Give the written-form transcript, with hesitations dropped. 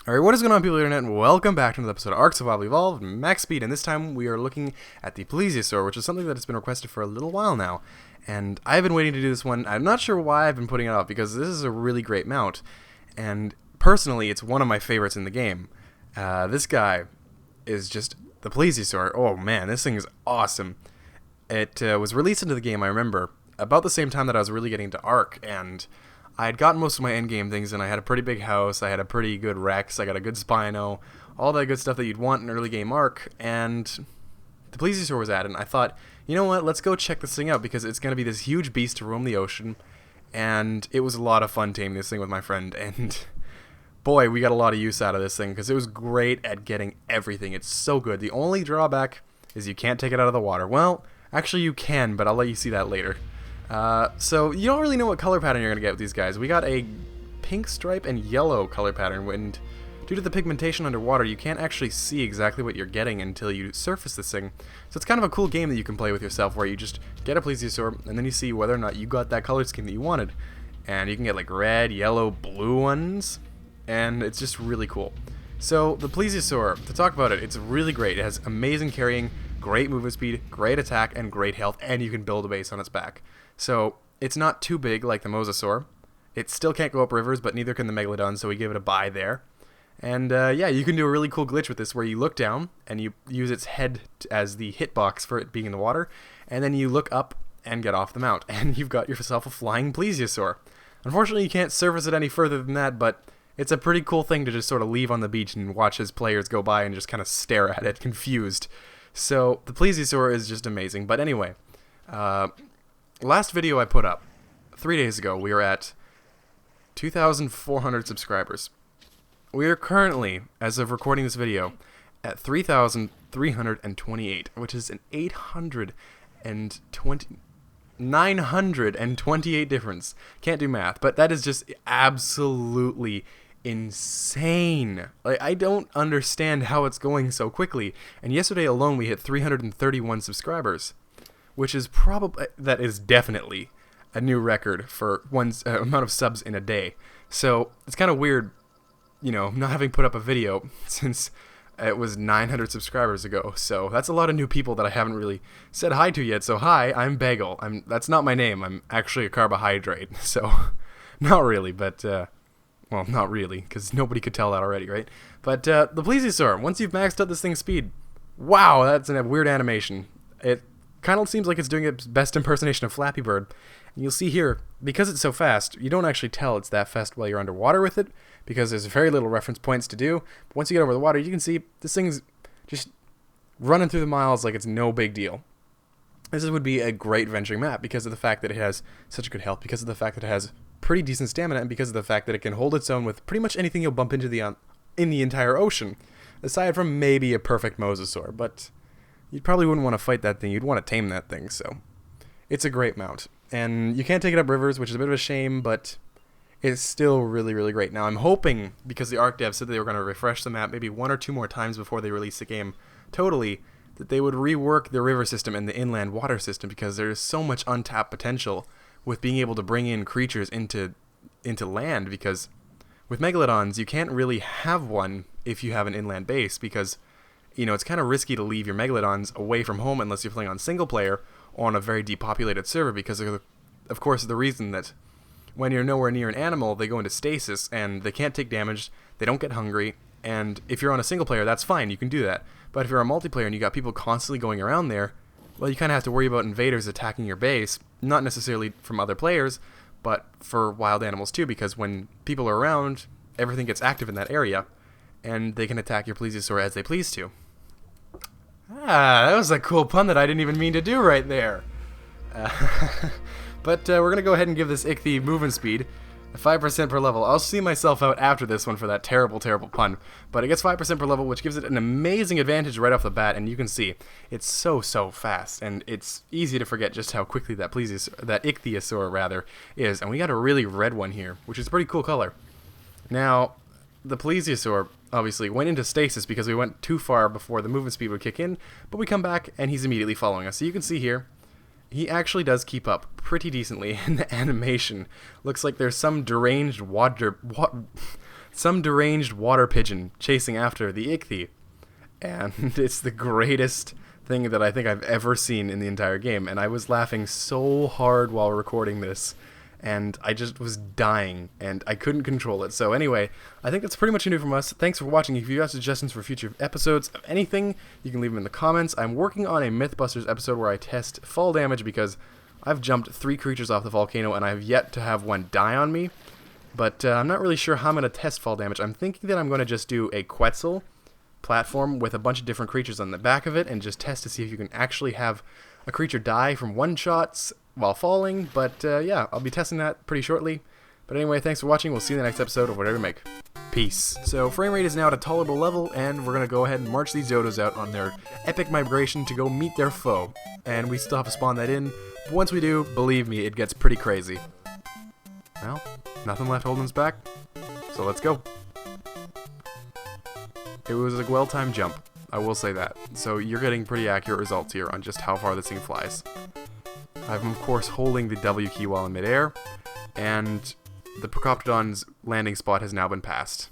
Alright, what is going on, people of the internet, and welcome back to another episode of Ark Max Speed, and this time we are looking at the Plesiosaur, which is something that has been requested for a little while now, and I've been waiting to do this one. I'm not sure why I've been putting it off, because this is a really great mount, and personally, it's one of my favorites in the game. This guy is just the Plesiosaur. Oh man, this thing is awesome. It was released into the game, I remember, about the same time that I was really getting into Ark, and I had gotten most of my endgame things, and I had a pretty big house, I had a pretty good Rex, I got a good Spino, all that good stuff that you'd want in early game Ark, and the Plesiosaur was added, and I thought, you know what, let's go check this thing out, because it's going to be this huge beast to roam the ocean, and it was a lot of fun taming this thing with my friend, and boy, we got a lot of use out of this thing, because it was great at getting everything. It's so good. The only drawback is you can't take it out of the water. Well, actually you can, but I'll let you see that later. So you don't really know what color pattern you're going to get with these guys. We got a pink stripe and yellow color pattern, and due to the pigmentation underwater, you can't actually see exactly what you're getting until you surface this thing. So it's kind of a cool game that you can play with yourself, where you just get a Plesiosaur, and then you see whether or not you got that color scheme that you wanted. And you can get like red, yellow, blue ones, and it's just really cool. So the Plesiosaur, to talk about it, it's really great. It has amazing carrying, great movement speed, great attack, and great health, and you can build a base on its back. So it's not too big like the Mosasaur. It still can't go up rivers, but neither can the Megalodon, so we give it a bye there. And yeah, you can do a really cool glitch with this where you look down and you use its head as the hitbox for it being in the water, and then you look up and get off the mount, and you've got yourself a flying Plesiosaur. Unfortunately, you can't surface it any further than that, but it's a pretty cool thing to just sort of leave on the beach and watch as players go by and just kind of stare at it, confused. So the Plesiosaur is just amazing. But anyway, last video I put up 3 days ago, we were at 2,400 subscribers. We are currently, as of recording this video, at 3,328, which is an 928 difference. Can't do math, but that is just absolutely insane. Like, I don't understand how it's going so quickly. And yesterday alone we hit 331 subscribers, which is that is definitely a new record for one's amount of subs in a day. So it's kind of weird, you know, not having put up a video since it was 900 subscribers ago. So that's a lot of new people that I haven't really said hi to yet. So hi, I'm Bagel. That's not my name. I'm actually a carbohydrate. So not really, but well, not really, because nobody could tell that already, right? But the Plesiosaur, once you've maxed out this thing's speed, wow, that's a weird animation. It kind of seems like it's doing its best impersonation of Flappy Bird. And you'll see here, because it's so fast, you don't actually tell it's that fast while you're underwater with it, because there's very little reference points to do. But once you get over the water, you can see this thing's just running through the miles like it's no big deal. This would be a great venturing map because of the fact that it has such good health, because of the fact that it has pretty decent stamina, and because of the fact that it can hold its own with pretty much anything you'll bump into in the entire ocean, aside from maybe a perfect Mosasaur. But you probably wouldn't want to fight that thing. You'd want to tame that thing. So it's a great mount, and you can't take it up rivers, which is a bit of a shame, but it's still really, really great. Now I'm hoping, because the Ark devs said they were going to refresh the map maybe 1 or 2 more times before they release the game totally, that they would rework the river system and the inland water system, because there's so much untapped potential with being able to bring in creatures into land, because with Megalodons, you can't really have one if you have an inland base, because, you know, it's kind of risky to leave your Megalodons away from home unless you're playing on single player or on a very depopulated server, because of course the reason that when you're nowhere near an animal, they go into stasis and they can't take damage, they don't get hungry, and if you're on a single player, that's fine, you can do that. But if you're a multiplayer and you got people constantly going around there, well, you kind of have to worry about invaders attacking your base, not necessarily from other players, but for wild animals too, because when people are around, everything gets active in that area, and they can attack your Plesiosaur as they please to. Ah, that was a cool pun that I didn't even mean to do right there. But we're going to go ahead and give this Ichthy movement speed 5% per level. I'll see myself out after this one for that terrible, terrible pun. But it gets 5% per level, which gives it an amazing advantage right off the bat. And you can see, it's so fast. And it's easy to forget just how quickly that Ichthyosaur rather is. And we got a really red one here, which is a pretty cool color. Now, the Plesiosaur obviously went into stasis because we went too far before the movement speed would kick in. But we come back, and he's immediately following us. So you can see here, he actually does keep up pretty decently in the animation. Looks like there's some deranged some deranged water pigeon chasing after the Ichthy. And it's the greatest thing that I think I've ever seen in the entire game. And I was laughing so hard while recording this. And I just was dying, and I couldn't control it. So anyway, I think that's pretty much new from us. Thanks for watching. If you have suggestions for future episodes of anything, you can leave them in the comments. I'm working on a Mythbusters episode where I test fall damage because I've jumped 3 creatures off the volcano, and I've yet to have one die on me. But I'm not really sure how I'm going to test fall damage. I'm thinking that I'm going to just do a Quetzal platform with a bunch of different creatures on the back of it and just test to see if you can actually have a creature die from one-shots while falling. But yeah, I'll be testing that pretty shortly. But anyway, thanks for watching. We'll see you in the next episode of whatever we make. Peace. So frame rate is now at a tolerable level, and we're going to go ahead and march these Dodos out on their epic migration to go meet their foe. And we still have to spawn that in. But once we do, believe me, it gets pretty crazy. Well, nothing left holding us back, so let's go. It was a well-timed jump, I will say that. So you're getting pretty accurate results here on just how far this thing flies. I'm of course holding the W key while in midair, and the Procoptodon's landing spot has now been passed.